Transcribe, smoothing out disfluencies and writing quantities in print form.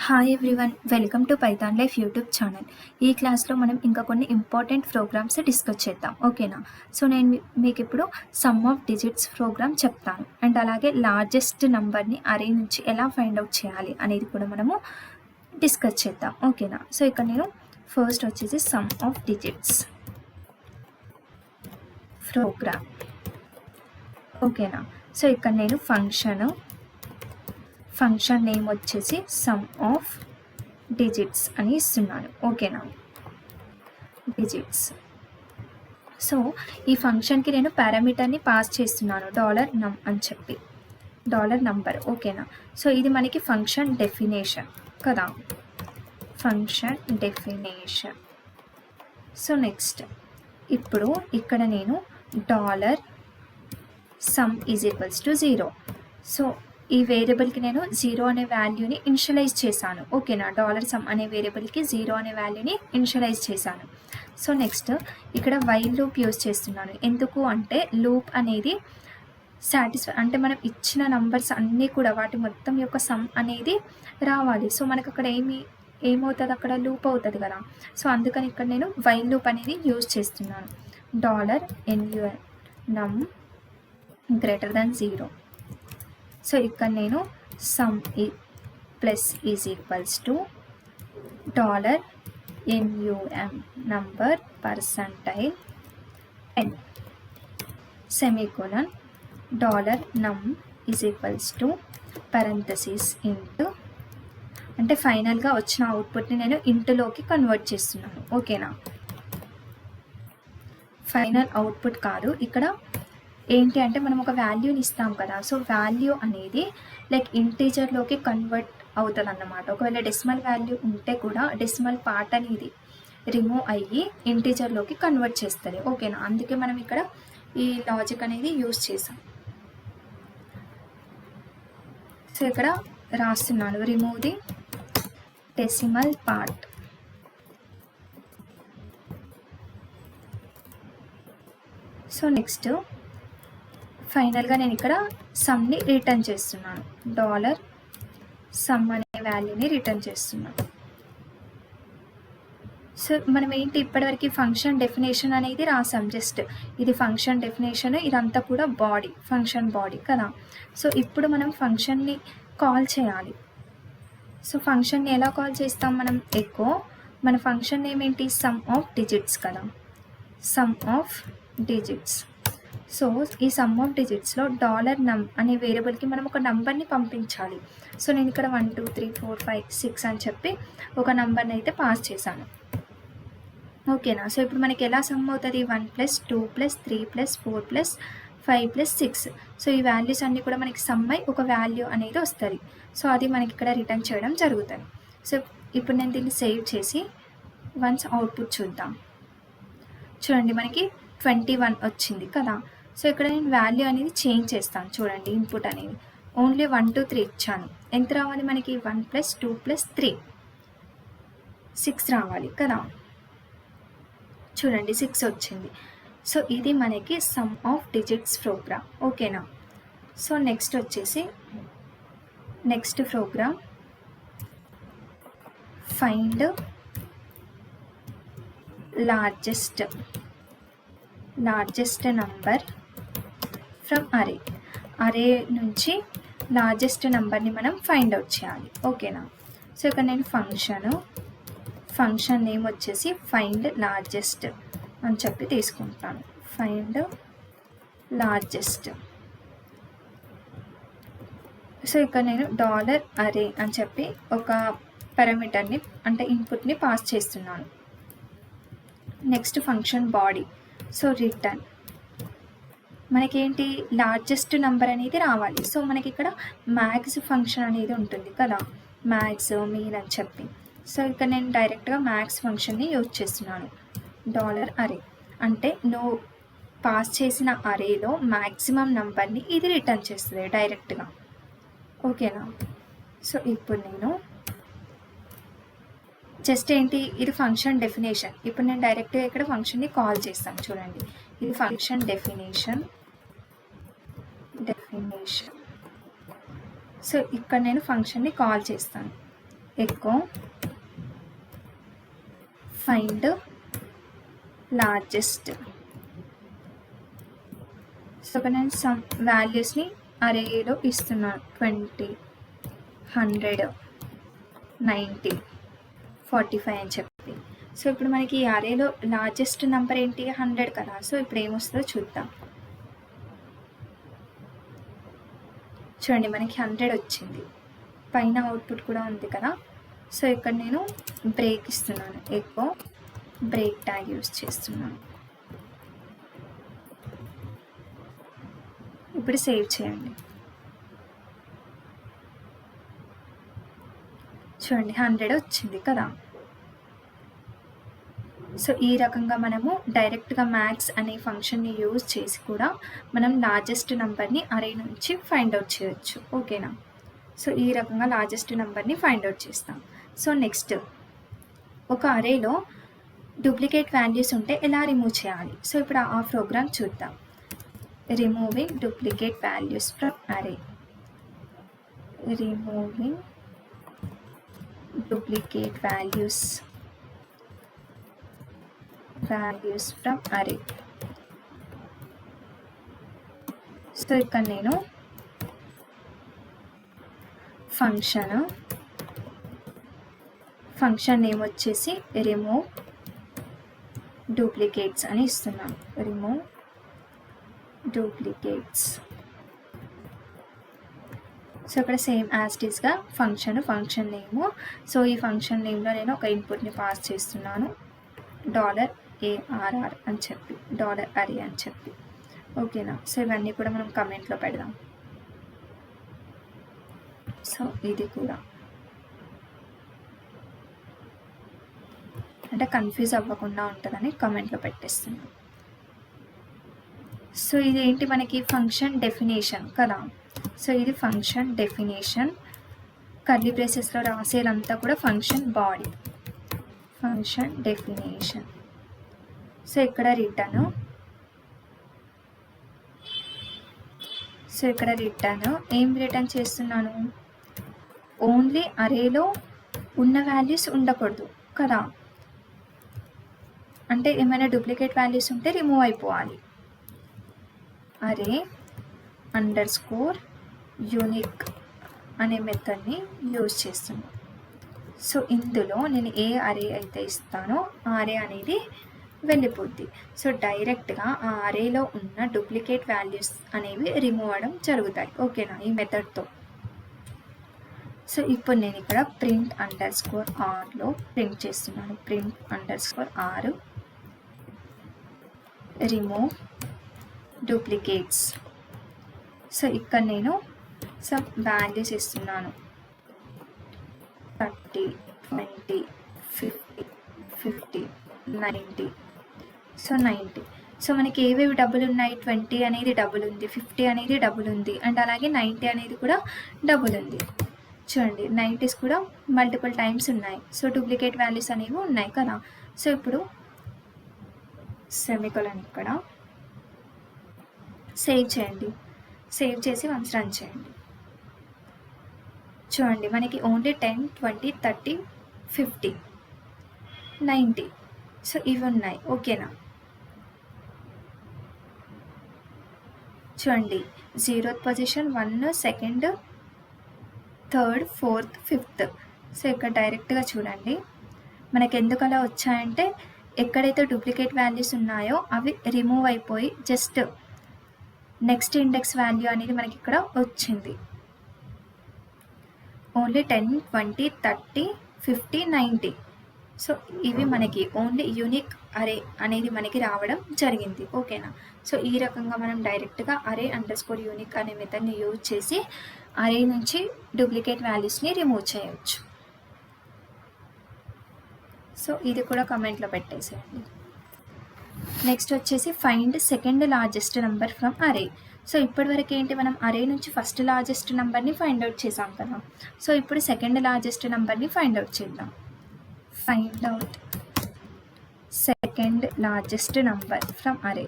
Hi everyone, welcome to Python life YouTube channel. ఈ క్లాస్లో మనం ఇంకా కొన్ని ఇంపార్టెంట్ ప్రోగ్రామ్స్ డిస్కస్ చేద్దాం, ఓకేనా? సో నేను మీకు ఇప్పుడు సమ్ ఆఫ్ డిజిట్స్ ప్రోగ్రామ్ చెప్తాను అండ్ అలాగే లార్జెస్ట్ నెంబర్ని అరే నుంచి ఎలా ఫైండ్ అవుట్ చేయాలి అనేది కూడా మనము డిస్కస్ చేద్దాం, ఓకేనా? సో ఇక్కడ నేను ఫస్ట్ వచ్చేసి సమ్ ఆఫ్ డిజిట్స్ ప్రోగ్రామ్, ఓకేనా? సో ఇక్కడ నేను ఫంక్షన్ నేమ్ వచ్చేసి సమ్ ఆఫ్ డిజిట్స్ అని ఇస్తున్నాను, ఓకేనా? డిజిట్స్. సో ఈ ఫంక్షన్కి నేను పారామీటర్ని పాస్ చేస్తున్నాను $num అని చెప్పి, $number, ఓకేనా? సో ఇది మనకి ఫంక్షన్ డెఫినేషన్ కదా, ఫంక్షన్ డెఫినేషన్. సో నెక్స్ట్ ఇప్పుడు ఇక్కడ నేను $sum is equals to 0. So ఈ వేరియబుల్కి నేను 0 అనే వాల్యూని ఇనిషియలైజ్ చేశాను, ఓకేనా? $sum అనే వేరియబుల్కి 0 అనే వాల్యూని ఇనిషియలైజ్ చేశాను. సో నెక్స్ట్ ఇక్కడ వైల్ లూప్ యూజ్ చేస్తున్నాను. ఎందుకు అంటే లూప్ అనేది అంటే మనం ఇచ్చిన నంబర్స్ అన్నీ కూడా వాటి మొత్తం యొక్క సమ్ అనేది రావాలి. సో మనకు అక్కడ ఏమవుతుంది, అక్కడ లూప్ అవుతుంది కదా. సో అందుకని ఇక్కడ నేను వైల్ లూప్ అనేది యూజ్ చేస్తున్నాను. $num greater than 0. సో ఇక్కడ నేను sum plus is equals to $num number percentile 10 semicolon $num is equals to parenthesis into, అంటే ఫైనల్గా వచ్చిన అవుట్పుట్ని నేను ఇంటులోకి కన్వర్ట్ చేస్తున్నాను, ఓకేనా? ఫైనల్ అవుట్పుట్ కాదు, ఇక్కడ ఏంటి అంటే మనం ఒక వాల్యూని ఇస్తాం కదా. సో వాల్యూ అనేది లైక్ ఇంటీజర్లోకి కన్వర్ట్ అవుతుంది అన్నమాట. ఒకవేళ డెసిమల్ వాల్యూ ఉంటే కూడా డెసిమల్ పార్ట్ అనేది రిమూవ్ అయ్యి ఇంటీజర్లోకి కన్వర్ట్ చేస్తుంది, ఓకేనా? అందుకే మనం ఇక్కడ ఈ లాజిక్ అనేది యూజ్ చేసాం. సో ఇక్కడ రాస్తున్నాను, remove the decimal part. So next ఫైనల్గా నేను ఇక్కడ సమ్ని రిటర్న్ చేస్తున్నాను, $sum అనే వాల్యూని రిటర్న్ చేస్తున్నాను. సో మనం ఏంటి ఇప్పటివరకు ఫంక్షన్ డెఫినేషన్ అనేది రాసాం, జస్ట్ ఇది ఫంక్షన్ డెఫినేషన్, ఇదంతా కూడా బాడీ, ఫంక్షన్ బాడీ కదా. సో ఇప్పుడు మనం ఫంక్షన్ని కాల్ చేయాలి. సో ఫంక్షన్ని ఎలా కాల్ చేస్తాం మనం? ఎకో, మన ఫంక్షన్ నేమ్ ఏంటి? సమ్ ఆఫ్ డిజిట్స్ కదా, సమ్ ఆఫ్ డిజిట్స్. సో ఈ సమ్ ఆఫ్ డిజిట్స్లో $num అనే వేరియబుల్కి మనం ఒక నంబర్ని పంపించాలి. సో నేను ఇక్కడ 1 2 3 4 5 6 అని చెప్పి ఒక నంబర్ని అయితే పాస్ చేశాను, ఓకేనా? సో ఇప్పుడు మనకి ఎలా సమ్ అవుతుంది? 1 + 2 + 3 + 4 + 5 + 6. సో ఈ వాల్యూస్ అన్నీ కూడా మనకి సమ్ అయి ఒక వాల్యూ అనేది వస్తుంది. సో అది మనకి ఇక్కడ రిటర్న్ చేయడం జరుగుతుంది. సో ఇప్పుడు నేను దీన్ని సేవ్ చేసి వన్స్ అవుట్పుట్ చూద్దాం. చూడండి మనకి 21 వచ్చింది కదా. సో ఇక్కడ నేను వాల్యూ అనేది చేంజ్ చేస్తాను, చూడండి ఇన్పుట్ అనేది ఓన్లీ 1 2 3 ఇచ్చాను. ఎంత రావాలి మనకి? 1 + 2 + 3 6 రావాలి కదా. చూడండి 6 వచ్చింది. సో ఇది మనకి సమ్ ఆఫ్ డిజిట్స్ ప్రోగ్రామ్, ఓకేనా? సో నెక్స్ట్ వచ్చేసి next program find largest number from array నుంచి లార్జెస్ట్ నెంబర్ని మనం ఫైండ్ అవుట్ చేయాలి, ఓకేనా? సో ఇక్కడ నేను ఫంక్షన్ నేమ్ వచ్చేసి ఫైండ్ లార్జెస్ట్ అని చెప్పి తీసుకుంటాను, ఫైండ్ లార్జెస్ట్. సో ఇక్కడ నేను $array అని చెప్పి ఒక పారామీటర్ని అంటే ఇన్పుట్ని పాస్ చేస్తున్నాను. Next function body. So return మనకేంటి? లార్జెస్ట్ నెంబర్ అనేది రావాలి. సో మనకి ఇక్కడ మ్యాక్స్ ఫంక్షన్ అనేది ఉంటుంది కదా, మ్యాక్స్ మీన్ అని చెప్పి. సో ఇక్కడ నేను డైరెక్ట్గా మ్యాక్స్ ఫంక్షన్ని యూజ్ చేస్తున్నాను. $array అంటే నువ్వు పాస్ చేసిన అరేలో మ్యాక్సిమం నెంబర్ని ఇది రిటర్న్ చేస్తుంది డైరెక్ట్గా, ఓకేనా? సో ఇప్పుడు నేను జస్ట్ ఏంటి, ఇది ఫంక్షన్ డెఫినేషన్. ఇప్పుడు నేను డైరెక్ట్గా ఇక్కడ ఫంక్షన్ని కాల్ చేస్తాను, చూడండి ఇది ఫంక్షన్ డెఫినేషన్. సో ఇక్కడ నేను ఫంక్షన్ని కాల్ చేస్తాను, ఎకో ఫైండ్ లార్జెస్ట్. సో ఇక్కడ నేను సమ్ వాల్యూస్ని అరేలో ఇస్తున్నాను, 20, 100, 90, 45 అని చెప్పి. సో ఇప్పుడు మనకి ఈ అరేలో లార్జెస్ట్ నెంబర్ ఏంటి, 100 కదా. సో ఇప్పుడు ఏమొస్తుందో చూద్దాం. చూడండి మనకి 100 వచ్చింది, పైన అవుట్పుట్ కూడా ఉంది కదా. సో ఇక్కడ నేను బ్రేక్ ఇస్తున్నాను, ఎకో బ్రేక్ ట్యాగ్ యూస్ చేస్తున్నాను. ఇప్పుడు సేవ్ చేయండి. చూడండి 100 వచ్చింది కదా. సో ఈ రకంగా మనము డైరెక్ట్గా మ్యాక్స్ అనే ఫంక్షన్ని యూజ్ చేసి కూడా మనం లార్జెస్ట్ నెంబర్ని అరే నుంచి ఫైండ్ అవుట్ చేయొచ్చు. ఓకేనా. సో ఈ రకంగా లార్జెస్ట్ నెంబర్ని ఫైండ్ అవుట్ చేస్తాం. సో నెక్స్ట్, ఒక అరేలో డూప్లికేట్ వాల్యూస్ ఉంటే ఎలా రిమూవ్ చేయాలి. సో ఇప్పుడు ఆ ప్రోగ్రామ్ చూద్దాం. Removing duplicate values from array. Removing duplicate values from array. So ఇక్కడ నేను ఫంక్షన్ నేమ్ వచ్చేసి రిమూవ్ డూప్లికేట్స్ అని ఇస్తున్నాను. Remove duplicates. సో ఇక్కడ సేమ్ యాజ్ ఇట్ ఈస్గా ఫంక్షన్ నేము. సో ఈ ఫంక్షన్ నేమ్లో నేను ఒక ఇన్పుట్ని పాస్ చేస్తున్నాను, $ARR అని చెప్పి, $array అని చెప్పి. ఓకేనా. సో ఇవన్నీ కూడా మనం కమెంట్లో పెడదాం. సో ఇది కూడా అంటే కన్ఫ్యూజ్ అవ్వకుండా ఉంటుందని కమెంట్లో పెట్టేస్తున్నాం. సో ఇది ఏంటి మనకి ఫంక్షన్ డెఫినేషన్ కదా. సో ఇది ఫంక్షన్ డెఫినేషన్, కర్లీ బ్రేసెస్లో రాసేదంతా కూడా function body, function definition. So ఇక్కడ రిటర్న్, ఏం రిటర్న్ చేస్తున్నాను, ఓన్లీ అరేలో ఉన్న వాల్యూస్ ఉండకూడదు కదా. అంటే ఏమైనా డూప్లికేట్ వాల్యూస్ ఉంటే రిమూవ్ అయిపోవాలి. అరే అండర్స్కోర్ యూనిక్ అనే మెథడ్ని యూజ్ చేస్తున్నాను. సో ఇందులో నేను ఏ అరే అయితే ఇస్తానో ఆ అరే అనేది వెళ్ళిపోద్ది. సో డైరెక్ట్గా ఆ అరేలో ఉన్న డూప్లికేట్ వాల్యూస్ అనేవి రిమూవ్ అవ్వడం జరుగుతాయి. ఓకేనా, ఈ మెథడ్తో. సో ఇప్పుడు నేను ఇక్కడ print_r ప్రింట్ చేస్తున్నాను. print_r remove duplicates. సో ఇక్కడ నేను సమ్ వాల్యూస్ ఇస్తున్నాను, 30, 20, 50, 90. సో 90. సో మనకి ఏవేవి డబుల్ ఉన్నాయి, 20 అనేది డబుల్ ఉంది, 50 అనేది డబుల్ ఉంది, అండ్ అలాగే 90 అనేది కూడా డబుల్ ఉంది. చూడండి 90s కూడా మల్టిపుల్ టైమ్స్ ఉన్నాయి. సో డూప్లికేట్ వాల్యూస్ అనేవి ఉన్నాయి కదా. సో ఇప్పుడు సెమికోలన్ ఇక్కడ సేవ్ చేయండి. సేవ్ చేసి వన్స్ రన్ చేయండి. చూడండి మనకి ఓన్లీ 10, 20, 30, 50, 90. సో ఇవి ఉన్నాయి. ఓకేనా. చూడండి 0th position, 1, 2nd, 3rd, 4th, 5th. So ఇక్కడ డైరెక్ట్గా చూడండి మనకి ఎందుకు అలా వచ్చాయంటే ఎక్కడైతే డూప్లికేట్ వాల్యూస్ ఉన్నాయో అవి రిమూవ్ అయిపోయి జస్ట్ నెక్స్ట్ ఇండెక్స్ వాల్యూ అనేది మనకి ఇక్కడ వచ్చింది. ఓన్లీ 10, 20, 30, 50, 90. సో ఇవి మనకి ఓన్లీ యూనిక్ అరే అనేది మనకి రావడం జరిగింది. ఓకేనా. సో ఈ రకంగా మనం డైరెక్ట్గా అరే అండర్స్కోర్ యూనిక్ అనే మెథడ్ని యూజ్ చేసి అరే నుంచి డూప్లికేట్ వాల్యూస్ని రిమూవ్ చేయవచ్చు. సో ఇది కూడా కమెంట్లో పెట్టేసేయండి. నెక్స్ట్ వచ్చేసి find second largest number from array. So ఇప్పటివరకు ఏంటి, మనం అరే నుంచి ఫస్ట్ లార్జెస్ట్ నెంబర్ని ఫైండ్ అవుట్ చేసాం కదా. సో ఇప్పుడు సెకండ్ లార్జెస్ట్ నెంబర్ని ఫైండ్ అవుట్ చేద్దాం. Find out second largest number from అరే.